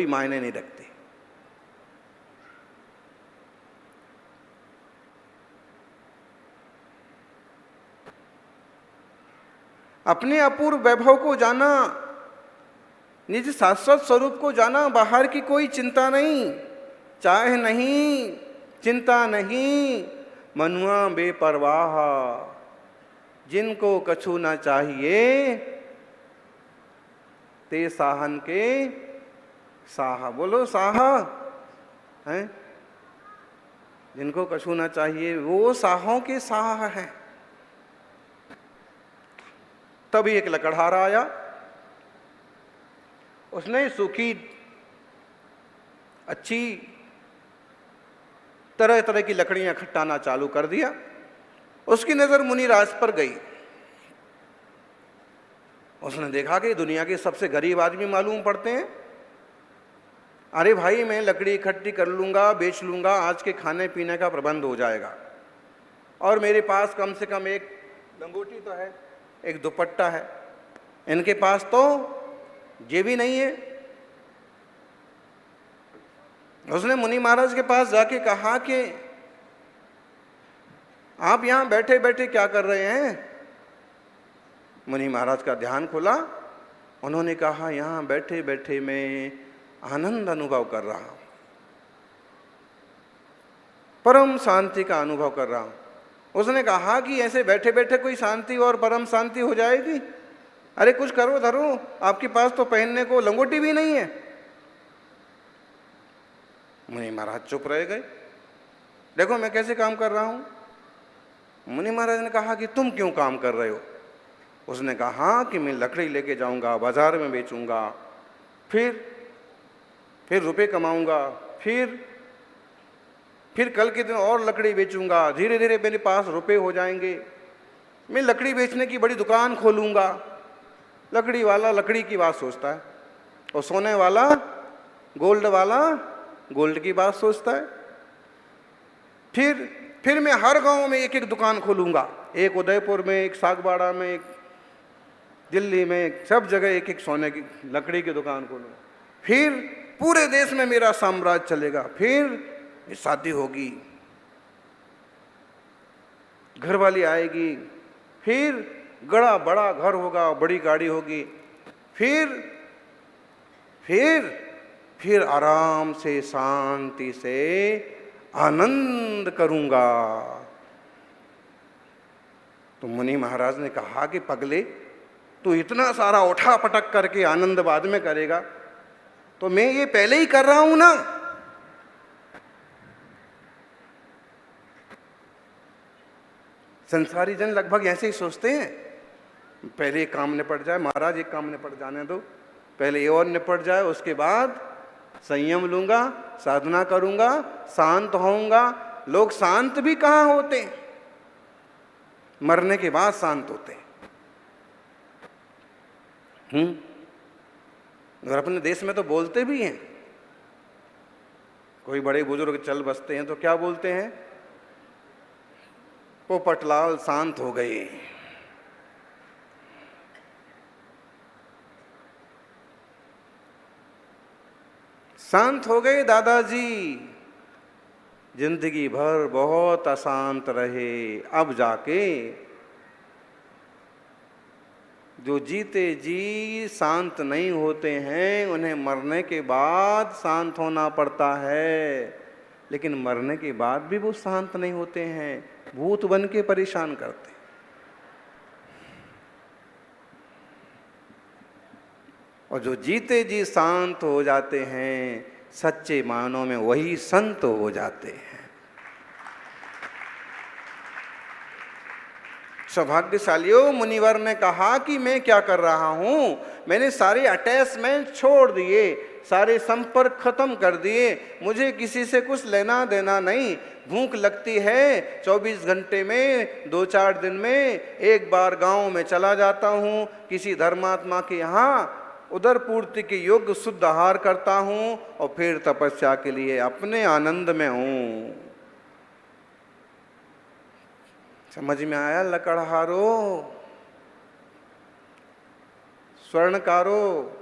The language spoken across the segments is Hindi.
कोई मायने नहीं रखती। अपने अपूर्व वैभव को जाना, निज शाश्वत स्वरूप को जाना, बाहर की कोई चिंता नहीं, चाह नहीं, चिंता नहीं, मनुआ बेपरवाह, जिनको कछु न चाहिए ते साहन के साहा। बोलो साहा हैं, जिनको कछु न चाहिए वो साहों के साहा हैं। तभी एक लकड़हारा आया, उसने सूखी अच्छी तरह तरह की लकड़ियां खट्टाना चालू कर दिया। उसकी नजर मुनिराज पर गई। उसने देखा कि दुनिया के सबसे गरीब आदमी मालूम पड़ते हैं। अरे भाई, मैं लकड़ी इकट्ठी कर लूंगा, बेच लूंगा, आज के खाने पीने का प्रबंध हो जाएगा, और मेरे पास कम से कम एक लंगोटी तो है, एक दुपट्टा है, इनके पास तो ये भी नहीं है। उसने मुनि महाराज के पास जाके कहा कि आप यहां बैठे बैठे क्या कर रहे हैं? मुनि महाराज का ध्यान खुला। उन्होंने कहा, यहां बैठे बैठे मैं आनंद अनुभव कर रहा हूं, परम शांति का अनुभव कर रहा हूं। उसने कहा कि ऐसे बैठे बैठे कोई शांति और परम शांति हो जाएगी? अरे कुछ करो धरो, आपके पास तो पहनने को लंगोटी भी नहीं है। मुनि महाराज चुप रह गए। देखो मैं कैसे काम कर रहा हूं। मुनि महाराज ने कहा कि तुम क्यों काम कर रहे हो? उसने कहा कि मैं लकड़ी लेके जाऊंगा, बाजार में बेचूंगा, फिर रुपए कमाऊंगा, फिर कल के दिन और लकड़ी बेचूंगा, धीरे धीरे मेरे पास रुपए हो जाएंगे, मैं लकड़ी बेचने की बड़ी दुकान खोलूंगा। लकड़ी वाला लकड़ी की बात सोचता है, और सोने वाला, गोल्ड वाला गोल्ड की बात सोचता है। फिर मैं हर गांव में एक एक दुकान खोलूंगा, एक उदयपुर में, एक सागबाड़ा में, एक दिल्ली में, सब जगह एक एक सोने की लकड़ी की दुकान खोलूंगा। फिर पूरे देश में मेरा साम्राज्य चलेगा। फिर शादी होगी, घरवाली आएगी, फिर बड़ा बड़ा घर होगा, बड़ी गाड़ी होगी, फिर आराम से शांति से आनंद करूंगा। तो मुनि महाराज ने कहा कि पगले, तू इतना सारा उठा पटक करके आनंद बाद में करेगा, तो मैं ये पहले ही कर रहा हूं ना। संसारी जन लगभग ऐसे ही सोचते हैं, पहले एक काम निपट जाए, महाराज एक काम निपट जाने दो, पहले ये और निपट जाए, उसके बाद संयम लूंगा, साधना करूंगा, शांत होऊंगा। लोग शांत भी कहां होते हैं, मरने के बाद शांत होते हैं। और अपने देश में तो बोलते भी हैं, कोई बड़े बुजुर्ग चल बसते हैं तो क्या बोलते हैं? पोपटलाल शांत हो गए। शांत हो गए दादाजी, जिंदगी भर बहुत अशांत रहे, अब जाके जो जीते जी शांत नहीं होते हैं, उन्हें मरने के बाद शांत होना पड़ता है। लेकिन मरने के बाद भी वो शांत नहीं होते हैं, भूत बन के परेशान करते हैं। और जो जीते जी शांत हो जाते हैं, सच्चे मायनों में वही संत हो जाते हैं। सौभाग्यशालियों, मुनिवर ने कहा कि मैं क्या कर रहा हूं, मैंने सारे अटैचमेंट छोड़ दिए, सारे संपर्क खत्म कर दिए, मुझे किसी से कुछ लेना देना नहीं। भूख लगती है 24 घंटे में, 2-4 दिन में एक बार गांव में चला जाता हूं, किसी धर्मात्मा के यहाँ उदर पूर्ति के योग्य शुद्ध आहार करता हूं, और फिर तपस्या के लिए अपने आनंद में हूं। समझ में आया लकड़हारो, स्वर्णकारो?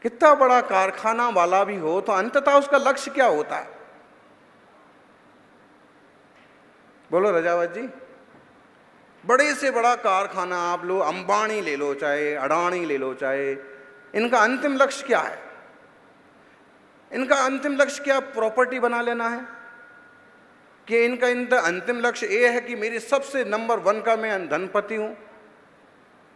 कितना बड़ा कारखाना वाला भी हो तो अंततः उसका लक्ष्य क्या होता है? बोलो रजावत जी। बड़े से बड़ा कारखाना आप लो, अंबानी ले लो, चाहे अडानी ले लो, चाहे, इनका अंतिम लक्ष्य क्या है? इनका अंतिम लक्ष्य क्या प्रॉपर्टी बना लेना है? कि इनका अंतिम लक्ष्य ये है कि मेरी सबसे नंबर 1 का मैं धनपति हूं?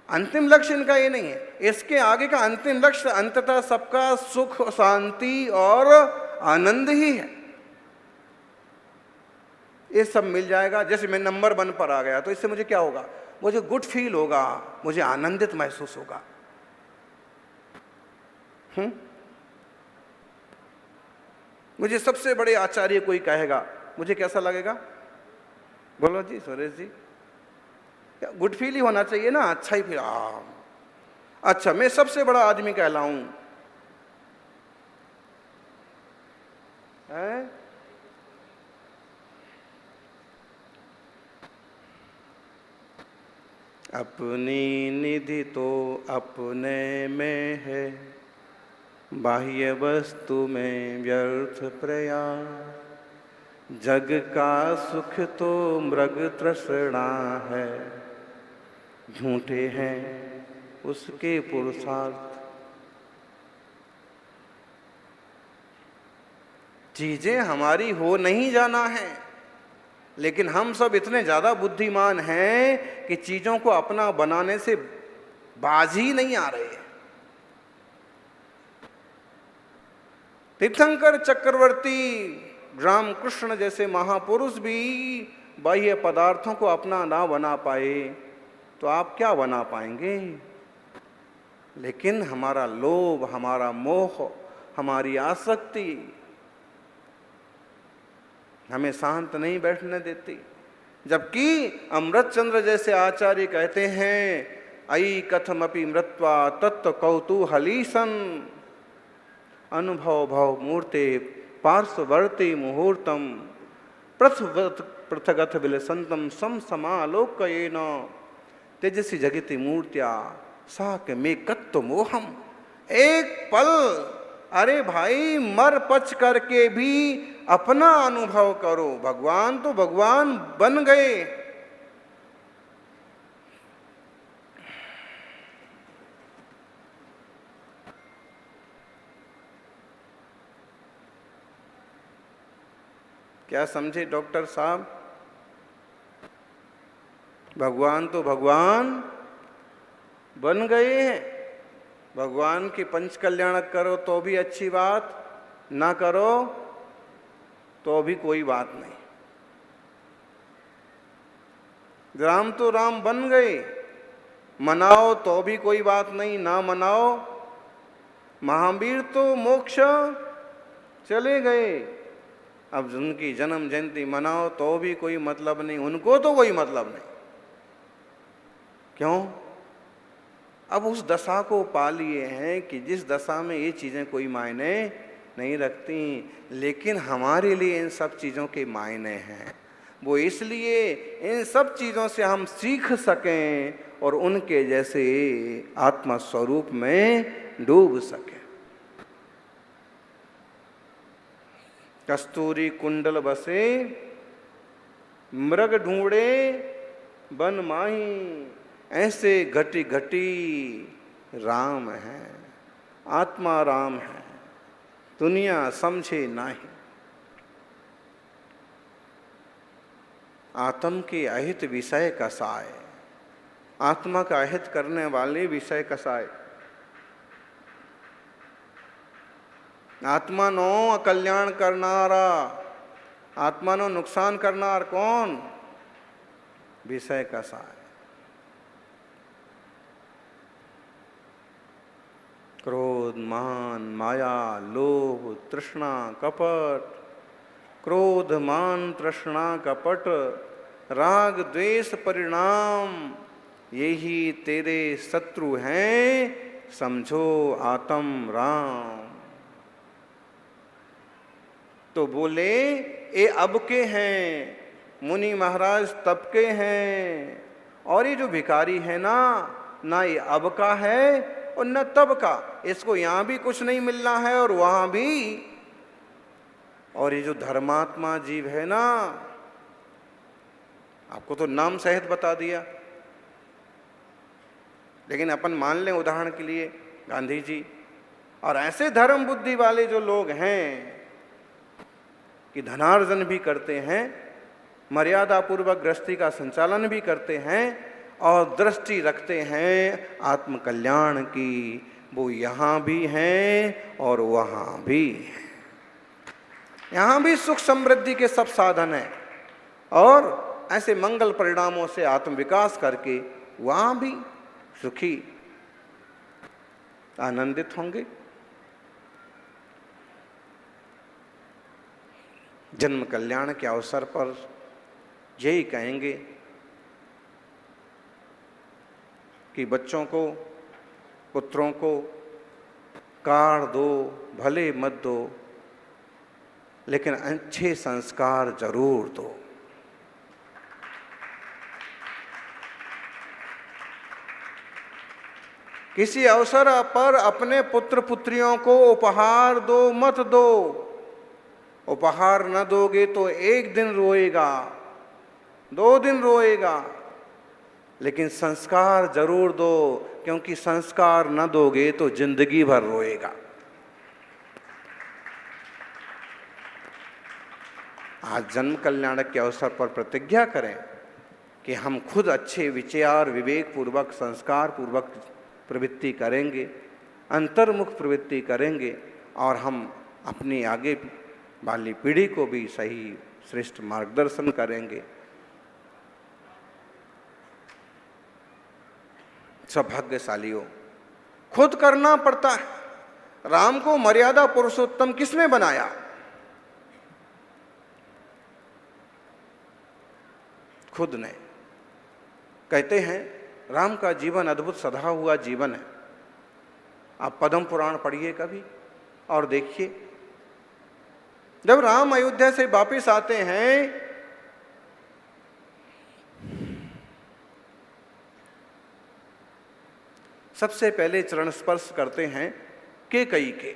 अंतिम लक्ष्य इनका ये नहीं है। इसके आगे का अंतिम लक्ष्य अंततः सबका सुख, शांति और आनंद ही है। ये सब मिल जाएगा। जैसे मैं नंबर 1 पर आ गया तो इससे मुझे क्या होगा? मुझे गुड फील होगा, मुझे आनंदित महसूस होगा। मुझे सबसे बड़े आचार्य कोई कहेगा, मुझे कैसा लगेगा? बोलो जी सुरेश जी। गुड फील ही होना चाहिए ना, अच्छा ही फील। अच्छा, मैं सबसे बड़ा आदमी कहलाऊं, है? अपनी निधि तो अपने में है, बाह्य वस्तु में व्यर्थ प्रयास। जग का सुख तो मृग तृष्णा है, झूठे हैं उसके पुरुषार्थ। चीजें हमारी हो नहीं जाना है, लेकिन हम सब इतने ज्यादा बुद्धिमान हैं कि चीजों को अपना बनाने से बाज ही नहीं आ रहे। तीर्थंकर चक्रवर्ती रामकृष्ण जैसे महापुरुष भी बाह्य पदार्थों को अपना ना बना पाए तो आप क्या बना पाएंगे? लेकिन हमारा लोभ, हमारा मोह, हमारी आसक्ति हमें शांत नहीं बैठने देती। जबकि अमृतचंद्र जैसे आचार्य कहते हैं, अयि कथमपि मृत्वा तत्व कौतूहलीसन अनुभव भव मूर्ते पार्श्ववर्ती मुहूर्तम पृथगथ विलसंतम सम समालोकयेन तेजसी जगति मूर्त्या साक में कत्व मोहम। एक पल, अरे भाई, मर पच करके भी अपना अनुभव करो। भगवान तो भगवान बन गए। क्या समझे डॉक्टर साहब? भगवान तो भगवान बन गए हैं। भगवान की पंच कल्याण करो तो भी अच्छी बात, ना करो तो भी कोई बात नहीं। राम तो राम बन गए, मनाओ तो भी कोई बात नहीं, ना मनाओ। महावीर तो मोक्ष चले गए, अब उनकी जन्म जयंती मनाओ तो भी कोई मतलब नहीं, उनको तो कोई मतलब नहीं। क्यों? अब उस दशा को पा लिए हैं कि जिस दशा में ये चीजें कोई मायने नहीं रखती, लेकिन हमारे लिए इन सब चीजों के मायने हैं। वो इसलिए इन सब चीजों से हम सीख सकें और उनके जैसे आत्मा स्वरूप में डूब सकें। कस्तूरी कुंडल बसे मृग ढूंढे बन माही, ऐसे घटी घटी राम है, आत्मा राम है, दुनिया समझे नहीं। आत्म के अहित विषय कसाय, आत्मा का अहित करने वाले विषय कसाय। आत्मा नो कल्याण करनारा, आत्मा नो नुकसान करनार कौन? विषय कसाय। क्रोध, मान, माया, लोभ, तृष्णा, कपट, क्रोध, मान, तृष्णा, कपट, राग, द्वेष परिणाम, यही तेरे शत्रु हैं, समझो आत्म राम। तो बोले ये अब के हैं, मुनि महाराज तब के हैं, और ये जो भिखारी है ना, ना ये अब का है और न तब का। इसको यहाँ भी कुछ नहीं मिलना है और वहाँ भी। और ये जो धर्मात्मा जीव है ना, आपको तो नाम सहित बता दिया, लेकिन अपन मान लें उदाहरण के लिए गांधी जी और ऐसे धर्म बुद्धि वाले जो लोग हैं कि धनार्जन भी करते हैं, मर्यादा पूर्वक गृहस्थी का संचालन भी करते हैं और दृष्टि रखते हैं आत्म कल्याण की, वो यहाँ भी हैं और वहाँ भी हैं। यहाँ भी सुख समृद्धि के सब साधन हैं और ऐसे मंगल परिणामों से आत्म विकास करके वहाँ भी सुखी आनंदित होंगे। जन्म कल्याण के अवसर पर यही कहेंगे कि बच्चों को, पुत्रों को कार दो, भले मत दो, लेकिन अच्छे संस्कार जरूर दो। किसी अवसर पर अपने पुत्र पुत्रियों को उपहार दो मत दो। उपहार न दोगे तो एक दिन रोएगा, 2 दिन रोएगा, लेकिन संस्कार जरूर दो, क्योंकि संस्कार न दोगे तो जिंदगी भर रोएगा। आज जन्म कल्याण के अवसर पर प्रतिज्ञा करें कि हम खुद अच्छे विचार, विवेक पूर्वक, संस्कार पूर्वक प्रवृत्ति करेंगे, अंतर्मुख प्रवृत्ति करेंगे और हम अपनी आगे वाली पीढ़ी को भी सही श्रेष्ठ मार्गदर्शन करेंगे। सौभाग्यशालियों, खुद करना पड़ता है। राम को मर्यादा पुरुषोत्तम किसने बनाया? खुद ने। कहते हैं राम का जीवन अद्भुत सधा हुआ जीवन है। आप पद्म पुराण पढ़िए कभी और देखिए, जब राम अयोध्या से वापस आते हैं सबसे पहले चरण स्पर्श करते हैं कैकेयी के,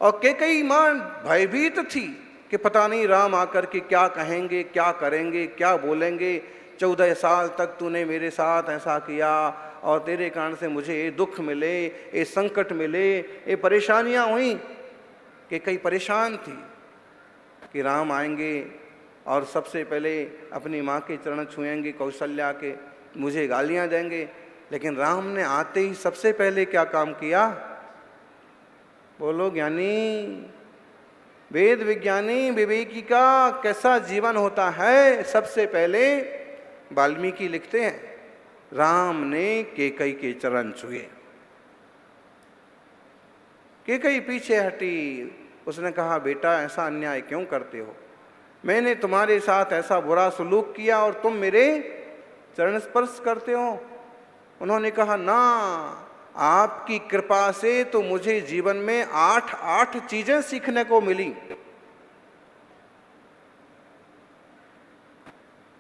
और कैकेयी मां भयभीत थी कि पता नहीं राम आकर के क्या कहेंगे, क्या करेंगे, क्या बोलेंगे। 14 साल तक तूने मेरे साथ ऐसा किया और तेरे कारण से मुझे ये दुख मिले, ये संकट मिले, ये परेशानियां हुई। कि कई परेशान थी कि राम आएंगे और सबसे पहले अपनी माँ के चरण छुएंगे, कौशल्या के, मुझे गालियां देंगे। लेकिन राम ने आते ही सबसे पहले क्या काम किया? बोलो ज्ञानी, वेद विज्ञानी, विवेकी का कैसा जीवन होता है। सबसे पहले वाल्मीकि लिखते हैं राम ने कैकेयी के चरण छुए। कैकेयी पीछे हटी। उसने कहा बेटा ऐसा अन्याय क्यों करते हो? मैंने तुम्हारे साथ ऐसा बुरा सलूक किया और तुम मेरे चरण स्पर्श करते हो? उन्होंने कहा ना, आपकी कृपा से तो मुझे जीवन में 8 चीजें सीखने को मिली।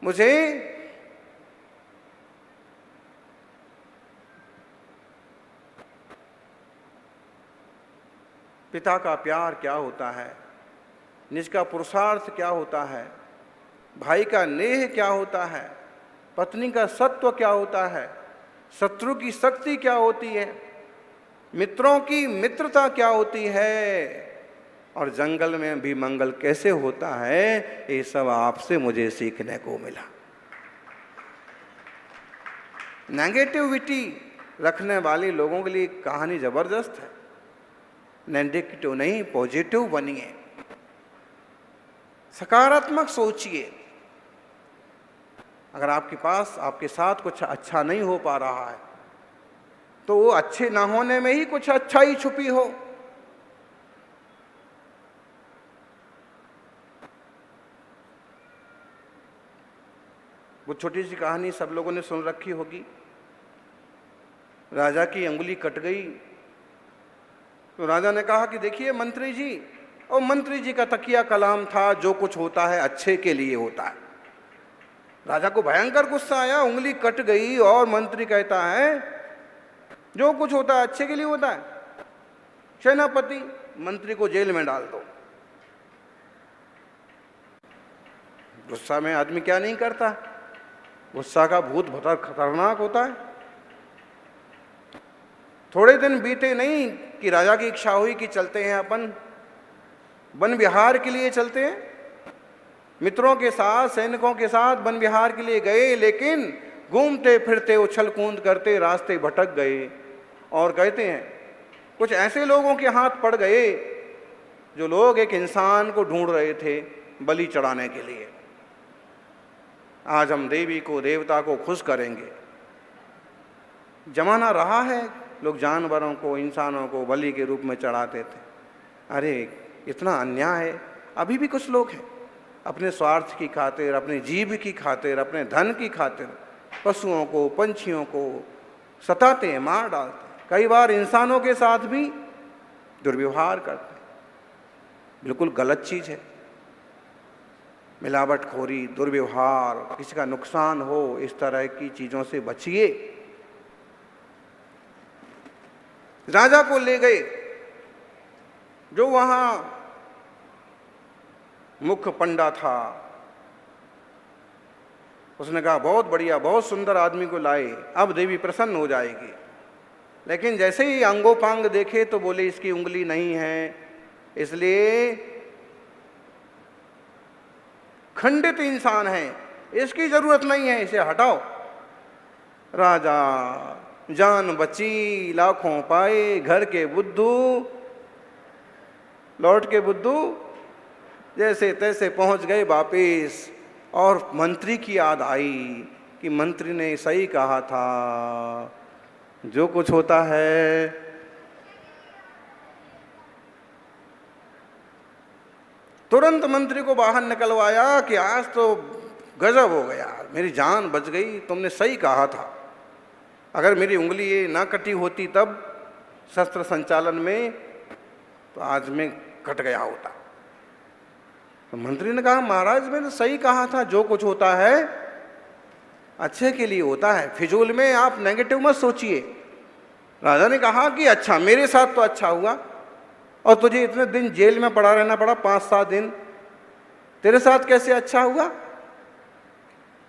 मुझे पिता का प्यार क्या होता है, निज का पुरुषार्थ क्या होता है, भाई का नेह क्या होता है, पत्नी का सत्व क्या होता है, शत्रु की शक्ति क्या होती है, मित्रों की मित्रता क्या होती है, और जंगल में भी मंगल कैसे होता है, ये सब आपसे मुझे सीखने को मिला। नेगेटिविटी रखने वाले लोगों के लिए कहानी जबरदस्त है। नेगेटिव नहीं, पॉजिटिव बनिए, सकारात्मक सोचिए। अगर आपके पास, आपके साथ कुछ अच्छा नहीं हो पा रहा है तो वो अच्छे ना होने में ही कुछ अच्छा ही छुपी हो। वो छोटी सी कहानी सब लोगों ने सुन रखी होगी। राजा की अंगुली कट गई तो राजा ने कहा कि देखिए मंत्री जी, और मंत्री जी का तकिया कलाम था, जो कुछ होता है अच्छे के लिए होता है। राजा को भयंकर गुस्सा आया, उंगली कट गई और मंत्री कहता है जो कुछ होता है अच्छे के लिए होता है। सेनापति मंत्री को जेल में डाल दो, गुस्सा में आदमी क्या नहीं करता, गुस्सा का भूत बहुत खतरनाक होता है। थोड़े दिन बीते नहीं कि राजा की इच्छा हुई कि चलते हैं अपन वन विहार के लिए चलते हैं। मित्रों के साथ, सैनिकों के साथ वन विहार के लिए गए, लेकिन घूमते फिरते उछल कूद करते रास्ते भटक गए। और कहते हैं कुछ ऐसे लोगों के हाथ पड़ गए जो लोग एक इंसान को ढूंढ रहे थे बलि चढ़ाने के लिए। आज हम देवी को, देवता को खुश करेंगे। जमाना रहा है लोग जानवरों को, इंसानों को बलि के रूप में चढ़ाते थे। अरे इतना अन्याय है। अभी भी कुछ लोग हैं अपने स्वार्थ की खातिर, अपने जीव की खातिर, अपने धन की खातिर पशुओं को, पंछियों को सताते हैं, मार डालते हैं। कई बार इंसानों के साथ भी दुर्व्यवहार करते हैं। बिल्कुल गलत चीज है। मिलावटखोरी, दुर्व्यवहार, किसी का नुकसान हो, इस तरह की चीजों से बचिए। राजा को ले गए, जो वहां मुख्य पंडा था, उसने कहा बहुत बढ़िया, बहुत सुंदर आदमी को लाए, अब देवी प्रसन्न हो जाएगी। लेकिन जैसे ही अंगोपांग देखे तो बोले इसकी उंगली नहीं है, इसलिए खंडित इंसान है, इसकी जरूरत नहीं है, इसे हटाओ। राजा जान बची, लाखों पाए, घर के बुद्धू लौट के बुद्धू जैसे तैसे पहुंच गए वापिस। और मंत्री की याद आई कि मंत्री ने सही कहा था, जो कुछ होता है तुरंत मंत्री को बाहर निकलवाया कि आज तो गजब हो गया, मेरी जान बच गई, तुमने सही कहा था। अगर मेरी उंगली ये ना कटी होती तब शस्त्र संचालन में, तो आज मैं कट गया होता। तो मंत्री ने कहा महाराज मैंने सही कहा था, जो कुछ होता है अच्छे के लिए होता है, फिजूल में आप नेगेटिव मत सोचिए। राजा ने कहा कि अच्छा, मेरे साथ तो अच्छा हुआ, और तुझे इतने दिन जेल में पड़ा रहना पड़ा, 5-7 दिन, तेरे साथ कैसे अच्छा हुआ?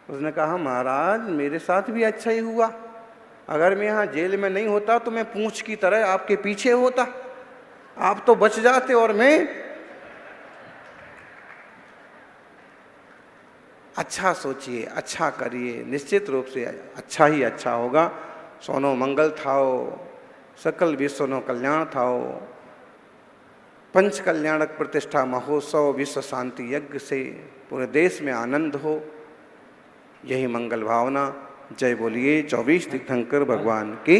उसने कहा महाराज मेरे साथ भी अच्छा ही हुआ। अगर मैं यहाँ जेल में नहीं होता तो मैं पूंछ की तरह आपके पीछे होता, आप तो बच जाते और मैं। अच्छा सोचिए, अच्छा करिए, निश्चित रूप से अच्छा ही अच्छा होगा। सोनो मंगल थाओ, सकल विश्वनो कल्याण थाओ। पंच कल्याणक प्रतिष्ठा महोत्सव विश्व शांति यज्ञ से पूरे देश में आनंद हो, यही मंगल भावना। जय बोलिए 24 तीर्थंकर भगवान की।